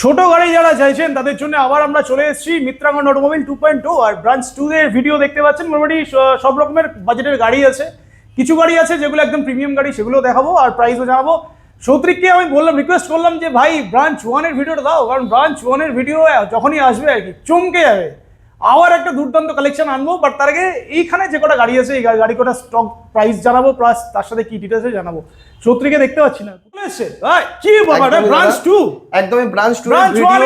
ছোট গাড়ি যারা চাইছেন তাদের জন্য আবার আমরা চলে এসেছি মিত্রাঙ্গন অটোমোবাইল 2.2 আর ব্রাঞ্চ 2 এর ভিডিও দেখতে পাচ্ছেন। মোটামুটি সব রকমের বাজেটের গাড়ি আছে, কিছু গাড়ি আছে যেগুলো একদম প্রিমিয়াম গাড়ি, সেগুলো দেখাবো আর প্রাইসও জানাবো। সৌত্রিককে আমি বললাম, রিকোয়েস্ট করলাম যে ভাই ব্রাঞ্চ 1 এর ভিডিওটা দাও, কারণ ব্রাঞ্চ 1 এর ভিডিও যখনই আসবে আর কি চমকে যাবে। আবার একটা দুর্দান্ত কালেকশন আনবো, বাট তার আগে এইখানে যে কটা গাড়ি আছে এই গাড়ি কটা স্টক প্রাইস জানাবো, প্লাস তার সাথে কি ডিটেলসে জানাবো। সৌত্রিককে দেখতে পাচ্ছি না, কি ব্যাপার? ব্রাঞ্চ 2 একদমই ব্রাঞ্চ 2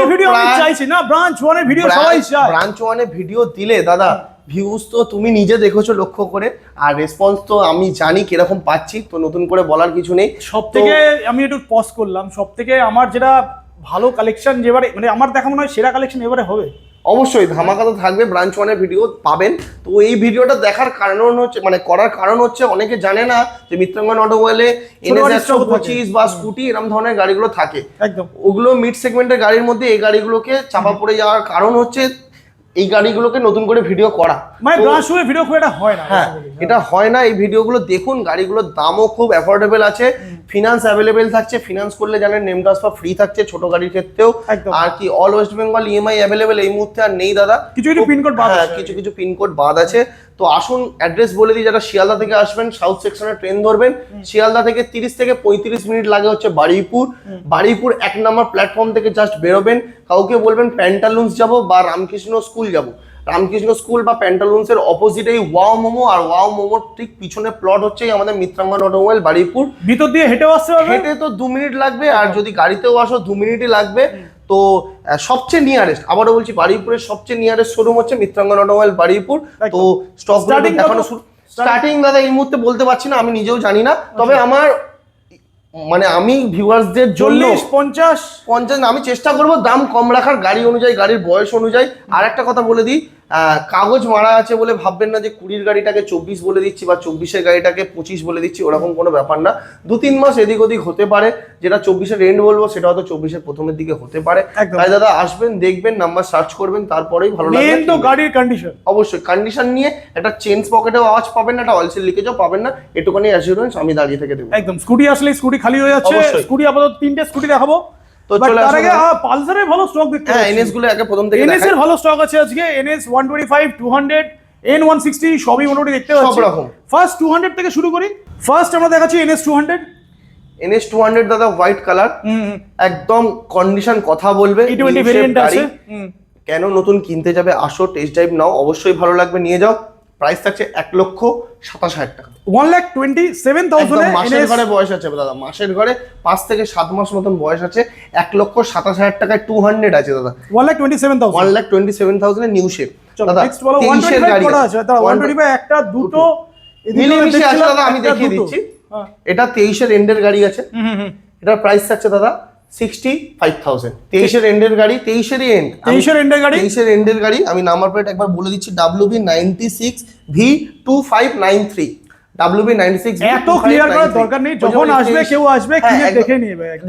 এর ভিডিও আমি চাইছি না, ব্রাঞ্চ 1 এর ভিডিও সবাই চায়। ব্রাঞ্চ 1 এর ভিডিও দিলে দাদা ভিউজ তো তুমি নিজে দেখেছো লক্ষ্য করে, আর রেসপন্স তো আমি জানি কিরকম পাচ্ছি, তো নতুন করে বলার কিছু নেই। সব থেকে আমি একটু পজ করলাম, সব থেকে আমার যেটা ভালো কালেকশন যেবারে মানে আমার দেখা মনে হয় সেরা কালেকশন এবারে হবে। অবশ্যই ধামাকা তো থাকবে, ব্রাঞ্চ 1 এর ভিডিও পাবেন। তো এই ভিডিওটা দেখার কারণ হচ্ছে, মানে করার কারণ হচ্ছে, অনেকে জানে না যে মিত্রাঙ্গন অটোমোবাইলে NS 125 বা স্কুটি এরকম ধরনের গাড়িগুলো থাকে। একদম ওগুলো মিড সেগমেন্টের গাড়ির মধ্যে এই গাড়িগুলোকে চাপা পড়ে যাওয়ার কারণ হচ্ছে এই গাড়িগুলোকে নতুন করে ভিডিও করা, মানে ব্রাঞ্চ 2 এর ভিডিও খুব একটা হয় না। হ্যাঁ, এটা হয় না। এই ভিডিওগুলো দেখুন, গাড়িগুলোর দামও খুব অ্যাফোর্ডেবল আছে, ফিনান্স অ্যাভেলেবেল থাকছে, ফিনান্স করলে জানেন নেম ট্রান্সফার ফ্রি থাকছে ছোট গাড়ির ক্ষেত্রেও। আর কি all West Bengal EMI available এই মুহূর্তে আর নেই দাদা, কিছু পিনকোড বাদ আছে, কিছু পিনকোড বাদ আছে। তো আসুন অ্যাড্রেস বলে দিই, যারা শিয়ালদা থেকে আসবেন সাউথ সেকশনে ট্রেন ধরবেন, শিয়ালদা থেকে 30 থেকে 35 মিনিট লাগে হচ্ছে বারুইপুর। বারুইপুর 1 নম্বর প্ল্যাটফর্ম থেকে জাস্ট বেরোবেন, কাউকে বলবেন প্যান্টালুন্স যাব বা রামকৃষ্ণ স্কুল যাব। রামকৃষ্ণ স্কুল বা প্যান্টালুন্স এর অপোজিটেই ওয়াও মোমো, আর ওয়াও মোমোর ঠিক পিছনে প্লট হচ্ছে আমাদের মিত্রাঙ্গন অটোমোবাইল বারুইপুর। ভিতর দিয়ে হেঁটেও আসতে হবে, হেঁটে তো 2 মিনিট লাগবে, আর যদি গাড়িতেও আসো 2 মিনিটই লাগবে। তো সবচেয়ে নিয়ারেস্ট, আবারও বলছি, বারুইপুরের সবচেয়ে নিয়ারেস্ট শোরুম হচ্ছে মিত্রাঙ্গন অটোমোবাইল বারুইপুর। তো স্টক দেখানো স্টার্টিং দাদা এই মুহূর্তে বলতে পারছি না, আমি নিজেও জানি না, তবে আমার মানে আমি ভিউয়ার্সদের জন্য 40-50 আমি চেষ্টা করব দাম কম রাখার, গাড়ি অনুযায়ী, গাড়ির বয়স অনুযায়ী। আর একটা কথা বলে দিই, কাগজ মারা আছে বলে ভাববেন না যে 20 গাড়িটাকে 24 বলে দিচ্ছি বা 24 গাড়িটাকে 25 বলে দিচ্ছি, ওরকম কোনো ব্যাপার না। 2-3 মাস এদিক ওদিক হতে পারে, যেটা 24 এন্ড বলবো সেটা হয়তো 24 প্রথমের দিকে হতে পারে। তাই দাদা আসবেন, দেখবেন, নাম্বার সার্চ করবেন, তারপরেই ভালো লাগবে। মেন তো গাড়ির কন্ডিশন, অবশ্যই কন্ডিশন নিয়ে একটা চেঞ্জ পকেটেও আওয়াজ পাবেন না, একটা অয়েল লিকেজও পাবেন না, এটুকুনি অ্যাসিওরেন্স আমি দাঁড়িয়ে থেকে দেবো। একদম স্কুটি আসলে স্কুটি খালি হয়ে যাচ্ছে। স্কুটি আপাতত 3টে স্কুটি দেখাবো, তো চলে আসুন। পালসারের ভালো স্টক দেখতে পাচ্ছি, NS গুলো আগে প্রথম থেকে NS এর ভালো স্টক আছে আজকে। NS 125, 200, N160 সবই মোটামুটি দেখতে পাচ্ছি সব রকম। ফার্স্ট 200 থেকে শুরু করি। ফার্স্ট আমরা দেখাচ্ছি NS 200 দাদা হোয়াইট কালার, একদম কন্ডিশন কথা বলবে। E20 ভেরিয়েন্ট আছে। কেন নতুন কিনতে যাবে, আসো টেস্ট ড্রাইভ নাও, অবশ্যই ভালো লাগবে, নিয়ে যাও। প্রাইস থাকছে 1,27,000 টাকা, 1,27,000। মাসের ঘরে বয়স আছে দাদা, মাসের ঘরে 5 থেকে 7 মাস মতন বয়স আছে। 1,27,000 টাকায় 200 আছে দাদা, 1,27,000 এর নিউ শেপ। দাদা 125 গাড়ি আছে, দাদা 125 একটা দুটো মিলেমিশে আছে দাদা, আমি দেখিয়ে দিচ্ছি। এটা 23 এর এন্ডের গাড়ি আছে, এটার প্রাইস থাকছে দাদা 65,000। 23 এর এন্ডের গাড়ি, 23 এর এন্ডের গাড়ি। আমি নাম্বার প্লেট একবার বলে দিচ্ছি, WB96V2593, WB96। এত ক্লিয়ার করার দরকার নেই, যখন আসবে কেউ আসবে কিনে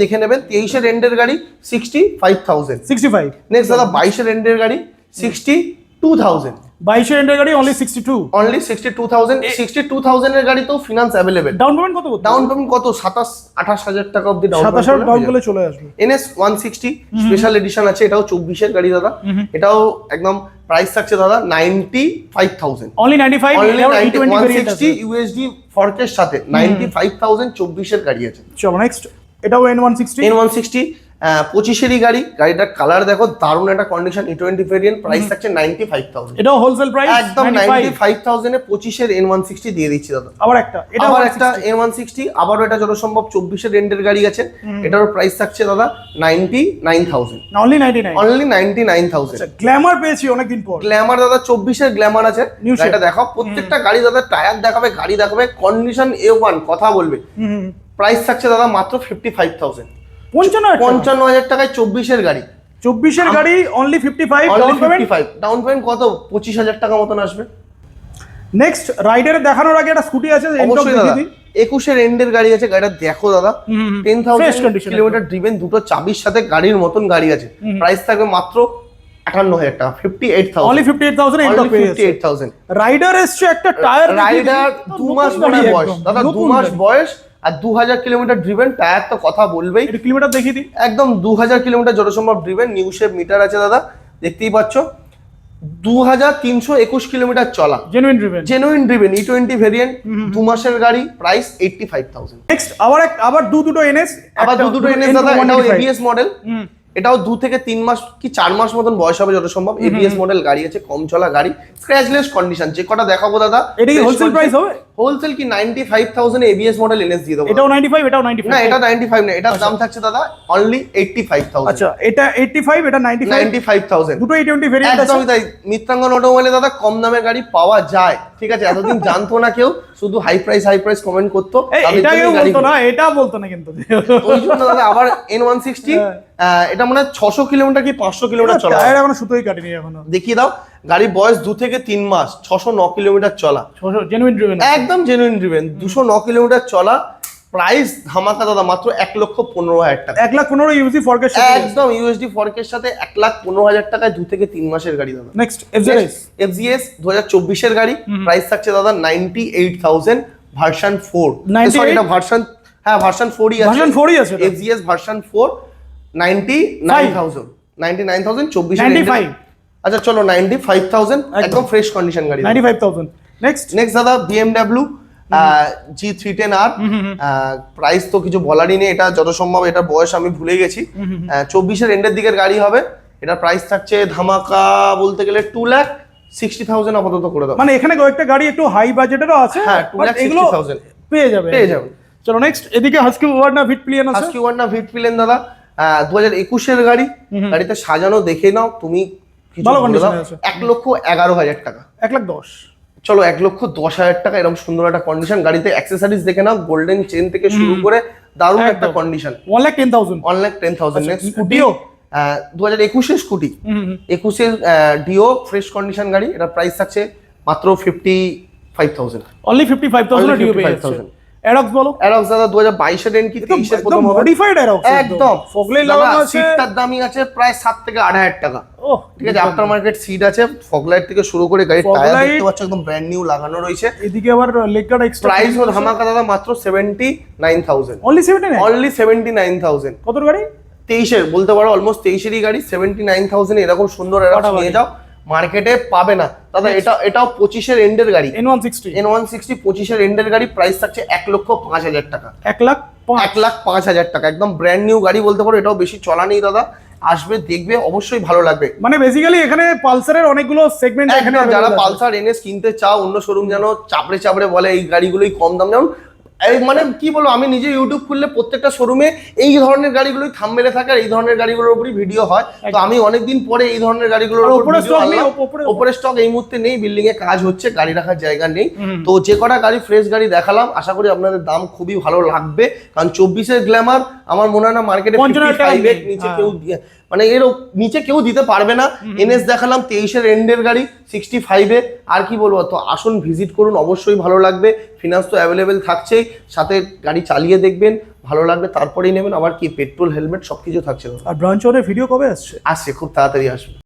দেখে নেবেন। 23 এর এন্ডের গাড়ি 65,000। 65। নেক্সট দাদা 22 এর এন্ডের গাড়ি 62,000। 22 এর এন্ডের গাড়ি অনলি 62,000। 62,000 এর গাড়ি তো ফিনান্স অ্যাভেলেবেল। ডাউন পেমেন্ট কত? ডাউন পেমেন্ট কত? 27-28,000 টাকা অবধি ডাউন পেমেন্ট, 27,000 ডাউন করলে চলে আসবে। NS 160 স্পেশাল এডিশন আছে, এটাও 24 এর গাড়ি দাদা, এটাও একদম প্রাইস থাকছে দাদা 95,000। অনলি 95। 160 USD ফরকের সাথে 95,000 24 এর গাড়ি আছে। চলো নেক্সট, এটাও N160 25 এরই গাড়ি। গাড়িটার কালার দেখো, দারুণ একটা কন্ডিশন, E20 ভেরিয়েন্ট, প্রাইস থাকছে 95,000। এটাও হোলসেল প্রাইস একদম 95,000 এ 25 এর N160 দিয়ে দিচ্ছি দাদা। আবার একটা N160, আবারও এটা যত সম্ভব 24 এর এন্ডের গাড়ি আছে, এটার প্রাইস থাকছে দাদা 99,000। অনলি 99। আচ্ছা, গ্ল্যামার পেয়েছি অনেকদিন পর। গ্ল্যামার দাদা 24 এর গ্ল্যামার আছে, এটা দেখো, প্রত্যেকটা গাড়ি দাদা টায়ার দেখাবে, গাড়ি দেখাবে, কন্ডিশন A1, কথা বলবে। প্রাইস থাকছে দাদা মাত্র 55,000। 55,000 টাকায় 24 এর গাড়ি। 24 এর গাড়ি অনলি 55। ডাউন পেমেন্ট কত? 25,000 টাকা মতন আসবে। নেক্সট রাইডারে দেখানোর আগে একটা স্কুটি আছে, 21 এর এন্ডের গাড়ি আছে, গাড়িটা দেখো দাদা, 10,000 কিলোমিটার ড্রিভেন, দুটো চাবির সাথে গাড়ির মতন গাড়ি আছে। প্রাইস থাকবে মাত্র 58,000 টাকা, 58,000। অনলি 58,000। রাইডার এসছে একটা টায়ার, রাইডার 2 মাস বয়স দাদা, 2 মাস বয়স, আর 2000 কিলোমিটার ড্রিভেন, টায়ার তো কথা বলবেই, একটু কিলোমিটার দেখিয়ে দিই। একদম 2000 কিলোমিটার যত সম্ভব ড্রিভেন, নিউ শেপ মিটার আছে দাদা, দেখতেই পাচ্ছ। 2321 কিলোমিটার চলা, genuine driven, genuine driven E20 variant, 2 মাসের গাড়ি, প্রাইস 85,000। নেক্সট আবার দুটো এনএস, আবার দুটো এনএস দাদা, এটাও এবিএস মডেল, এটাও 2 থেকে 3 মাস কি 4 মাস মতন বয়স হবে যত সম্ভব। এবিএস মডেল গাড়ি আছে, কম চলা গাড়ি, স্ক্র্যাচলেস কন্ডিশন। যে কটা দেখাবো দাদা, এটা কি হোলসেল প্রাইস হবে? হোলসেল কি 95,000 এবিএস মডেল এনএস দিয়ে দেবো। এটাও 95, এটাও 95? না, এটা 95 না, এটার দাম থাকছে দাদা অনলি 85,000। আচ্ছা, এটা 85, এটা 95,000। দুটো E20 ভেরিয়েন্ট আছে। একদমই তাই, মিত্রাঙ্গন অটোমোবাইলে দাদা কম দামের গাড়ি পাওয়া যায়, ঠিক আছে। এতদিন জানতো না কেউ, শুধু হাই প্রাইস কমেন্ট করতো, এটা কেউ বলতো না, এটা বলতো না কিন্তু। ওই জন্য দাদা আবার N160, এটা মানে 600 কিলোমিটার কি 500 কিলোমিটার চলা, টায়ার এখনো সুতোই কাটেনি এখনো। দেখিয়ে দাও, গাড়ির বয়স 2 থেকে 3 মাস, 609 কিলোমিটার চলা, জেনুইন ড্রিভেন, একদম জেনুইন ড্রিভেন, 209 কিলোমিটার চলা। প্রাইস ধামাকা দাদা, মাত্র 1,15,000 টাকা। 1,15,000 ইউএসডি ফরকের সাথে, একদম ইউএসডি ফরকের সাথে 1,15,000 টাকায় 2 থেকে 3 মাসের গাড়ি দাদা। নেক্সট এফজেডএস, FZS 2024 এর গাড়ি, প্রাইস থাকছে দাদা 98,000, ভার্সন 4। সরি, এটা ভার্সন, হ্যাঁ ভার্সন 4ই আছে, ভার্সন 4ই আছে। FZS ভার্সন 4, 99,000, 24 এর 95, আচ্ছা চলো 95,000, একদম ফ্রেশ কন্ডিশন গাড়ি, 95,000। নেক্সট দাদা BMW G310R, প্রাইস তো কিছু বলারই নেই, এটা যত সম্ভব, এটার বয়স আমি ভুলে গেছি, 24 এর এন্ডের দিকের গাড়ি হবে। এটা প্রাইস থাকছে ধামাকা বলতে গেলে 2,60,000 আপাতত করে দাও। মানে এখানে কয়েকটা গাড়ি একটু হাই বাজেটেরও আছে, হ্যাঁ, বাট এগুলো 2,60,000 পেয়ে যাবে। চলো নেক্সট, এদিকে হাস্কি ওয়ার্না ভিট প্লিয়ান আছে। হাস্কি ওয়ার্না ভিট প্লিয়ান দাদা 2021 এর গাড়ি, গাড়িতে সাজানো দেখে নাও তুমি, ভালো কন্ডিশনে আছে। 1,11,000 টাকা, 1,10,000। চলো 1,10,000 টাকা, এরকম সুন্দর একটা কন্ডিশন। গাড়িতে অ্যাক্সেসরিজ দেখে নাও, গোল্ডেন চেন থেকে শুরু করে দারুণ একটা কন্ডিশন। 1,10,000, 1,10,000। নেক্সট স্কুটিও 2021 এর স্কুটি, 21 এর ডিও ফ্রেশ কন্ডিশন গাড়ি, এটা প্রাইস থাকছে মাত্র 55,000, অনলি 55,000 ডিও পেয়ে যাচ্ছে। অ্যাডক্স বলো, অ্যাডক্স দাদা 2022 এর এন্ড কি 23 এর প্রথম হবে, মডিফাইড অ্যাডক্স একদম ফগলাই লাগানো আছে। সিটটার দামই আছে প্রায় 7 থেকে 8,000 টাকা। ও ঠিক আছে, আফটার মার্কেট সিট আছে, ফগলাইট থেকে শুরু করে গাড়ির টায়ার দেখতে পাচ্ছ একদম ব্র্যান্ড নিউ লাগানো রয়েছে। এদিকে আবার লেগ গার্ড এক্সট্রা, প্রাইস ও ধামাকা দাদা মাত্র 79,000, অনলি 79, অনলি 79,000। কত গাড়ি? 23 এর বলতে পারো, অলমোস্ট 23 এরই গাড়ি, 79,000 এরকম সুন্দর এরকম নিয়ে যাও, মার্কেটে পাবে না দাদা। এটাও 25 এর এন্ডের গাড়ি, N160 25 এর এন্ডের গাড়ি, প্রাইস থাকছে 1,05,000 টাকা, 1,05,000, 1,05,000 টাকা, একদম ব্র্যান্ড নিউ গাড়ি বলতে পারো। এটাও বেশি চলা নেই দাদা, আসবে দেখবে অবশ্যই ভালো লাগবে। মানে বেসিক্যালি এখানে পালসারের অনেকগুলো সেগমেন্ট, এখানে যারা পালসার এনএস কিনতে চাও, অন্য শোরুম যেন চাপড়ে বলে এই গাড়িগুলোই কম দাম, যেমন এই মানে কি বলবো, আমি নিজে ইউটিউব খুললে প্রত্যেকটা শোরুমে এই ধরনের গাড়িগুলোই থাম্বনেলে থাকে, আর এই ধরনের গাড়িগুলোর উপরই ভিডিও হয়। তো আমি অনেকদিন পরে এই ধরনের গাড়িগুলোর উপরে স্টক এই মুহূর্তে নেই, বিল্ডিং এ কাজ হচ্ছে, গাড়ি রাখার জায়গা নেই। তো যে কটা গাড়ি ফ্রেশ গাড়ি দেখালাম, আশা করি আপনাদের দাম খুবই ভালো লাগবে, কারণ 24 এর গ্ল্যামার আমার মনে হয় না মার্কেটে 55 এর নিচে কেউ, মানে এর নিচে কেউ দিতে পারবে না। এনএস দেখালাম 23 এর এন্ডের গাড়ি 65 এ, আর কি বলবো। তো আসুন, ভিজিট করুন, অবশ্যই ভালো লাগবে। ফিনান্স তো অ্যাভেলেবেল থাকছেই, সাথে গাড়ি চালিয়ে দেখবেন, ভালো লাগবে তারপরেই নেবেন। আবার কি পেট্রোল, হেলমেট সবকিছু থাকছে। আর ব্রাঞ্চ ওর ভিডিও কবে আসছে? খুব তাড়াতাড়ি আসবে।